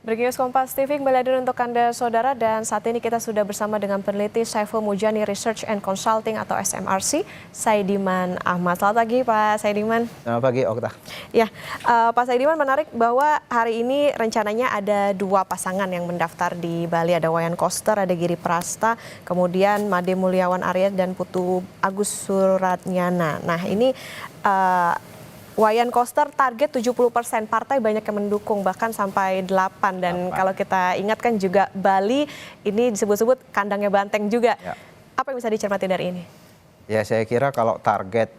Breaking News Kompas TV kembali hadir untuk Anda saudara, dan saat ini kita sudah bersama dengan peneliti Saiful Mujani Research and Consulting atau SMRC, Saidiman Ahmad. Selamat pagi Pak Saidiman. Selamat pagi Okta. Ya, Pak Saidiman, menarik bahwa hari ini rencananya ada dua pasangan yang mendaftar di Bali. Ada Wayan Koster, ada Giri Prasta, kemudian Made Mulyawan Arya dan Putu Agus Suratnyana. Nah ini Wayan Koster target 70%, partai banyak yang mendukung, bahkan sampai 8. Dan kalau kita ingatkan juga Bali ini disebut-sebut kandangnya banteng juga. Ya. Apa yang bisa dicermati dari ini? Ya, saya kira kalau target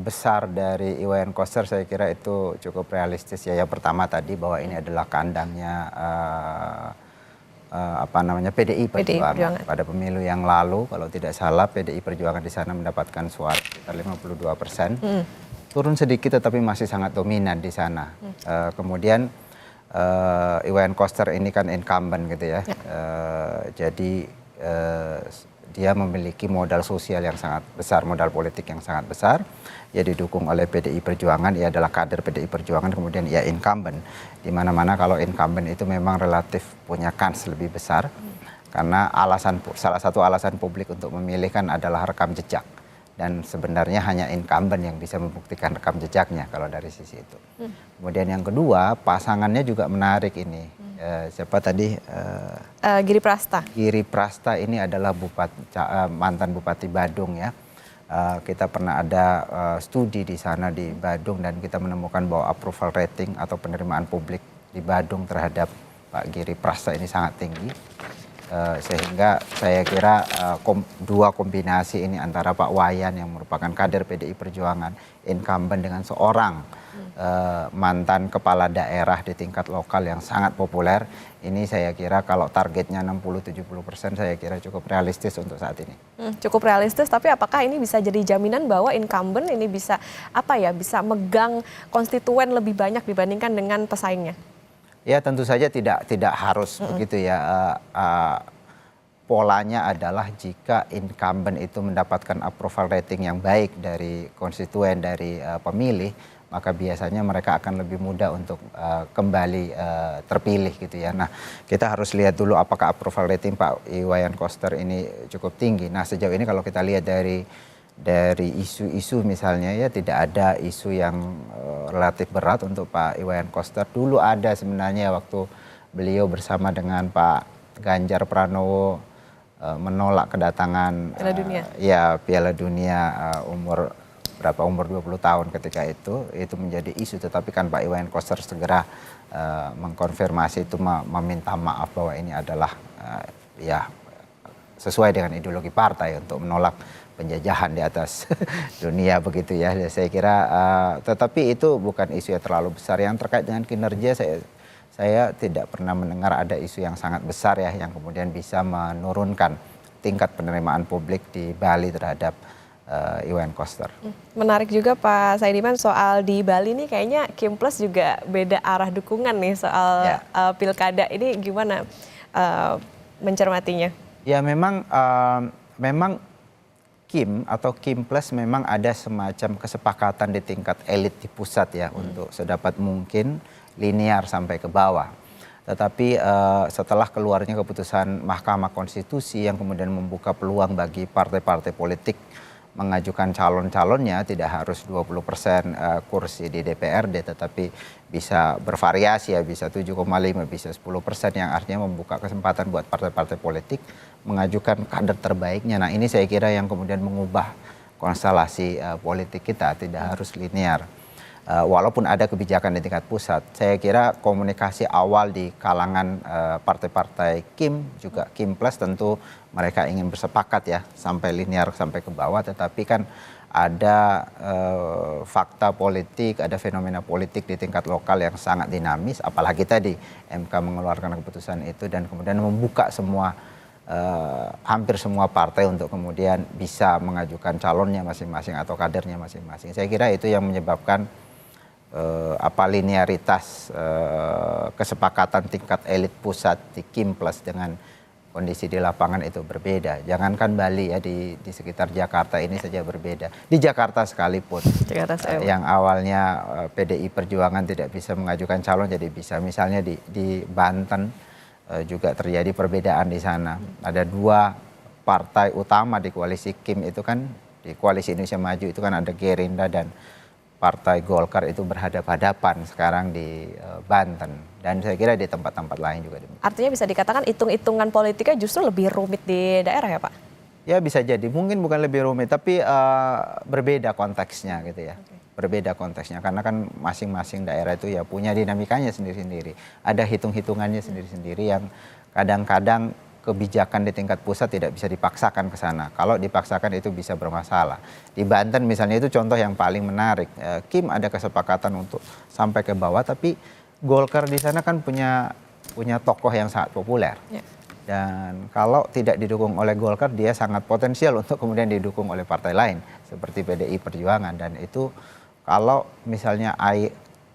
besar dari Wayan Koster saya kira itu cukup realistis ya. Yang pertama tadi bahwa ini adalah kandangnya PDI Perjuangan. Pada pemilu yang lalu kalau tidak salah PDI Perjuangan di sana mendapatkan suara sekitar 52%. Turun sedikit tetapi masih sangat dominan di sana. Kemudian Wayan Koster ini kan incumbent gitu ya. Jadi dia memiliki modal sosial yang sangat besar, modal politik yang sangat besar. Ia didukung oleh PDI Perjuangan, ia adalah kader PDI Perjuangan, kemudian ia incumbent. Di mana-mana kalau incumbent itu memang relatif punya kans lebih besar. Karena salah satu alasan publik untuk memilih kan adalah rekam jejak. Dan sebenarnya hanya incumbent yang bisa membuktikan rekam jejaknya kalau dari sisi itu. Kemudian yang kedua, pasangannya juga menarik ini. Siapa tadi? Giri Prasta. Giri Prasta ini adalah mantan Bupati Badung ya. Kita pernah ada studi di sana di Badung dan kita menemukan bahwa approval rating atau penerimaan publik di Badung terhadap Pak Giri Prasta ini sangat tinggi. Sehingga saya kira dua kombinasi ini antara Pak Wayan yang merupakan kader PDI Perjuangan, incumbent dengan seorang mantan kepala daerah di tingkat lokal yang sangat populer, ini saya kira kalau targetnya 60-70% saya kira cukup realistis untuk saat ini. Cukup realistis, tapi apakah ini bisa jadi jaminan bahwa incumbent ini bisa bisa megang konstituen lebih banyak dibandingkan dengan pesaingnya? Ya tentu saja tidak harus begitu ya. Polanya adalah jika incumbent itu mendapatkan approval rating yang baik dari konstituen, dari pemilih, maka biasanya mereka akan lebih mudah untuk kembali terpilih gitu ya. Nah kita harus lihat dulu apakah approval rating Pak Wayan Koster ini cukup tinggi. Nah sejauh ini kalau kita lihat dari isu-isu misalnya ya tidak ada isu yang relatif berat untuk Pak Wayan Koster. Dulu ada sebenarnya waktu beliau bersama dengan Pak Ganjar Pranowo menolak kedatangan Piala Dunia umur 20 tahun ketika itu menjadi isu, tetapi kan Pak Wayan Koster segera mengkonfirmasi itu, meminta maaf bahwa ini adalah sesuai dengan ideologi partai untuk menolak penjajahan di atas dunia begitu ya. Saya kira tetapi itu bukan isu yang terlalu besar. Yang terkait dengan kinerja saya tidak pernah mendengar ada isu yang sangat besar ya yang kemudian bisa menurunkan tingkat penerimaan publik di Bali terhadap Wayan Koster. Menarik juga Pak Saidiman soal di Bali nih, kayaknya Kim Plus juga beda arah dukungan nih soal pilkada ini, gimana mencermatinya? Ya memang Kim atau Kim Plus memang ada semacam kesepakatan di tingkat elit di pusat ya untuk sedapat mungkin linear sampai ke bawah. Tetapi setelah keluarnya keputusan Mahkamah Konstitusi yang kemudian membuka peluang bagi partai-partai politik mengajukan calon-calonnya, tidak harus 20% kursi di DPRD, tetapi bisa bervariasi ya, bisa 7,5, bisa 10%, yang artinya membuka kesempatan buat partai-partai politik mengajukan kader terbaiknya. Nah ini saya kira yang kemudian mengubah konstelasi politik kita, tidak harus linear. Walaupun ada kebijakan di tingkat pusat, saya kira komunikasi awal di kalangan partai-partai Kim, juga Kim Plus tentu mereka ingin bersepakat ya sampai linear sampai ke bawah, tetapi kan ada fakta politik, ada fenomena politik di tingkat lokal yang sangat dinamis, apalagi tadi MK mengeluarkan keputusan itu dan kemudian membuka hampir semua partai untuk kemudian bisa mengajukan calonnya masing-masing atau kadernya masing-masing. Saya kira itu yang menyebabkan linearitas kesepakatan tingkat elit pusat di Kim Plus dengan kondisi di lapangan itu berbeda. Jangankan Bali ya, di sekitar Jakarta ini saja berbeda. Di Jakarta sekalipun, yang awalnya PDI Perjuangan tidak bisa mengajukan calon jadi bisa. Misalnya di Banten juga terjadi perbedaan di sana. Ada dua partai utama di koalisi Kim itu kan, di koalisi Indonesia Maju itu kan ada Gerindra dan Partai Golkar itu berhadapan-hadapan sekarang di Banten, dan saya kira di tempat-tempat lain juga demikian. Artinya bisa dikatakan hitung-hitungan politiknya justru lebih rumit di daerah ya Pak? Ya bisa jadi, mungkin bukan lebih rumit tapi berbeda konteksnya gitu ya. Berbeda konteksnya karena kan masing-masing daerah itu ya punya dinamikanya sendiri-sendiri. Ada hitung-hitungannya sendiri-sendiri yang kadang-kadang kebijakan di tingkat pusat tidak bisa dipaksakan ke sana. Kalau dipaksakan itu bisa bermasalah. Di Banten misalnya itu contoh yang paling menarik. Kim ada kesepakatan untuk sampai ke bawah, tapi Golkar di sana kan punya tokoh yang sangat populer. Ya. Dan kalau tidak didukung oleh Golkar, dia sangat potensial untuk kemudian didukung oleh partai lain seperti PDI Perjuangan. Dan itu kalau misalnya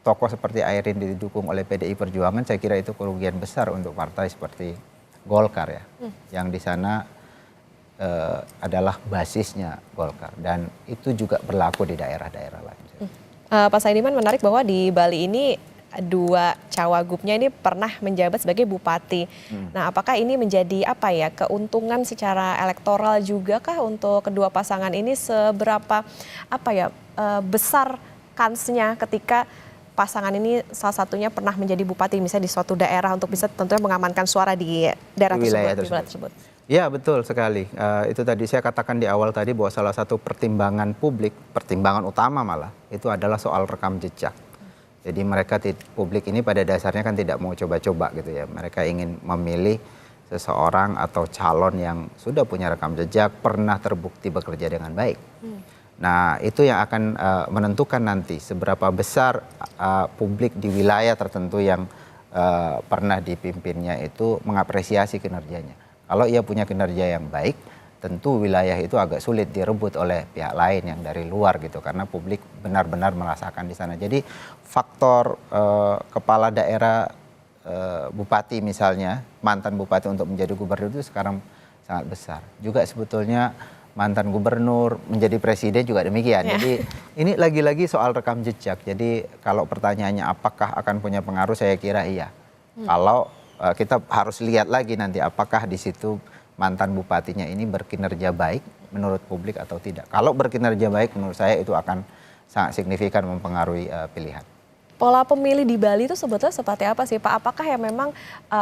tokoh seperti Airin didukung oleh PDI Perjuangan, saya kira itu kerugian besar untuk partai seperti Golkar ya, yang di sana adalah basisnya Golkar, dan itu juga berlaku di daerah-daerah lain. Pak Saidiman, menarik bahwa di Bali ini dua cawagupnya ini pernah menjabat sebagai bupati. Nah, apakah ini menjadi apa ya, keuntungan secara elektoral juga kah untuk kedua pasangan ini? Seberapa apa ya besar kansnya ketika pasangan ini salah satunya pernah menjadi bupati misalnya di suatu daerah untuk bisa tentunya mengamankan suara di daerah tersebut. Ya betul sekali. Itu tadi saya katakan di awal tadi bahwa salah satu pertimbangan publik, pertimbangan utama malah, itu adalah soal rekam jejak. Jadi publik ini pada dasarnya kan tidak mau coba-coba gitu ya. Mereka ingin memilih seseorang atau calon yang sudah punya rekam jejak, pernah terbukti bekerja dengan baik. Nah itu yang akan menentukan nanti seberapa besar publik di wilayah tertentu yang pernah dipimpinnya itu mengapresiasi kinerjanya. Kalau ia punya kinerja yang baik, tentu wilayah itu agak sulit direbut oleh pihak lain yang dari luar gitu, karena publik benar-benar merasakan di sana. Jadi faktor kepala daerah bupati misalnya, mantan bupati untuk menjadi gubernur itu sekarang sangat besar. Juga sebetulnya mantan gubernur menjadi presiden juga demikian. Jadi ini lagi-lagi soal rekam jejak. Jadi kalau pertanyaannya apakah akan punya pengaruh, saya kira iya. Kalau kita harus lihat lagi nanti apakah di situ mantan bupatinya ini berkinerja baik menurut publik atau tidak. Kalau berkinerja baik menurut saya itu akan sangat signifikan mempengaruhi pilihan. Pola pemilih di Bali itu sebetulnya seperti apa sih Pak? Apakah ya memang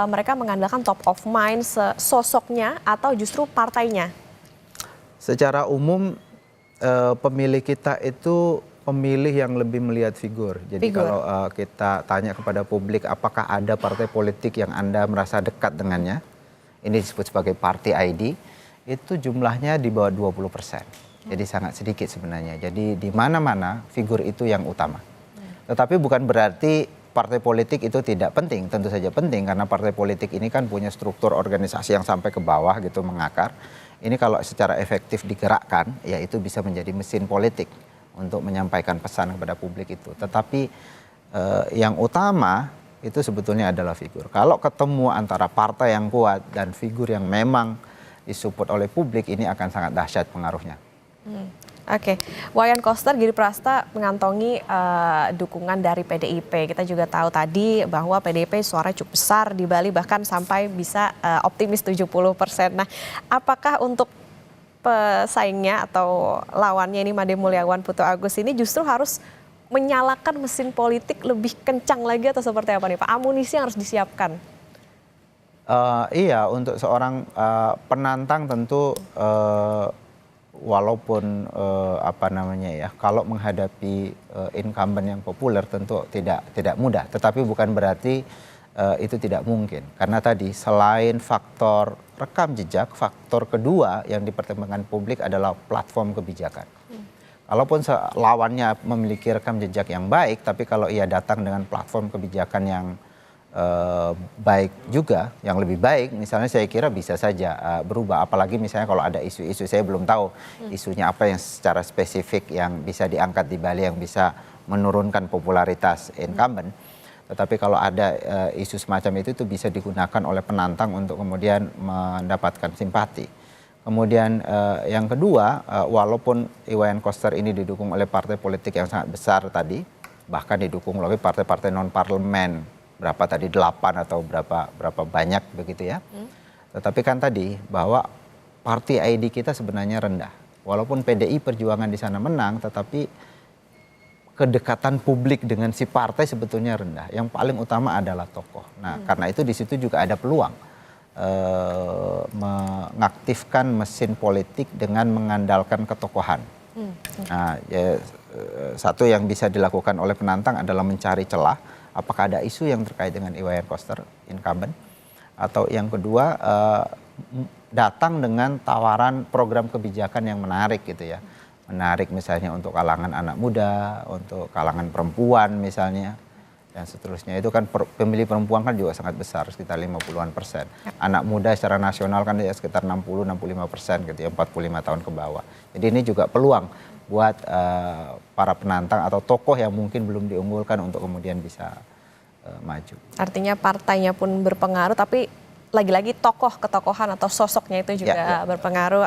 mereka mengandalkan top of mind sosoknya atau justru partainya? Secara umum pemilih kita itu pemilih yang lebih melihat figur. Jadi kalau kita tanya kepada publik apakah ada partai politik yang Anda merasa dekat dengannya, ini disebut sebagai party ID, itu jumlahnya di bawah 20%. Jadi sangat sedikit sebenarnya. Jadi di mana-mana figur itu yang utama. Tetapi bukan berarti partai politik itu tidak penting, tentu saja penting karena partai politik ini kan punya struktur organisasi yang sampai ke bawah gitu mengakar. Ini kalau secara efektif digerakkan, ya itu bisa menjadi mesin politik untuk menyampaikan pesan kepada publik itu. Tetapi yang utama itu sebetulnya adalah figur. Kalau ketemu antara partai yang kuat dan figur yang memang disupport oleh publik, ini akan sangat dahsyat pengaruhnya. Oke, Wayan Koster Giri Prasta mengantongi dukungan dari PDIP. Kita juga tahu tadi bahwa PDIP suara cukup besar di Bali, bahkan sampai bisa optimis 70%. Nah, apakah untuk pesaingnya atau lawannya ini Made Mulyawan Putu Agus ini justru harus menyalakan mesin politik lebih kencang lagi atau seperti apa nih Pak? Amunisi yang harus disiapkan. Iya, untuk seorang penantang tentu walaupun kalau menghadapi incumbent yang populer tentu tidak mudah, tetapi bukan berarti itu tidak mungkin. Karena tadi selain faktor rekam jejak, faktor kedua yang dipertimbangkan publik adalah platform kebijakan. Kalaupun lawannya memiliki rekam jejak yang baik, tapi kalau ia datang dengan platform kebijakan yang baik juga, yang lebih baik, misalnya saya kira bisa saja berubah. Apalagi misalnya kalau ada isu-isu, saya belum tahu isunya apa yang secara spesifik yang bisa diangkat di Bali yang bisa menurunkan popularitas incumbent. Tetapi kalau ada isu semacam itu bisa digunakan oleh penantang untuk kemudian mendapatkan simpati. Kemudian yang kedua, walaupun Iwayan Koster ini didukung oleh partai politik yang sangat besar tadi, bahkan didukung oleh partai-partai non-parlemen, berapa tadi 8 atau berapa banyak begitu ya. Tetapi kan tadi bahwa party ID kita sebenarnya rendah. Walaupun PDI Perjuangan di sana menang, tetapi kedekatan publik dengan si partai sebetulnya rendah. Yang paling utama adalah tokoh. Nah, karena itu di situ juga ada peluang mengaktifkan mesin politik dengan mengandalkan ketokohan. Nah, satu yang bisa dilakukan oleh penantang adalah mencari celah. Apakah ada isu yang terkait dengan Iwayan Koster, incumbent? Atau yang kedua, datang dengan tawaran program kebijakan yang menarik gitu ya. Menarik misalnya untuk kalangan anak muda, untuk kalangan perempuan misalnya, dan seterusnya. Itu kan pemilih perempuan kan juga sangat besar, sekitar 50-an%. Anak muda secara nasional kan ya sekitar 60-65% gitu ya, 45 tahun ke bawah. Jadi ini juga peluang buat para penantang atau tokoh yang mungkin belum diunggulkan untuk kemudian bisa maju. Artinya partainya pun berpengaruh, tapi lagi-lagi tokoh ketokohan atau sosoknya itu juga berpengaruh.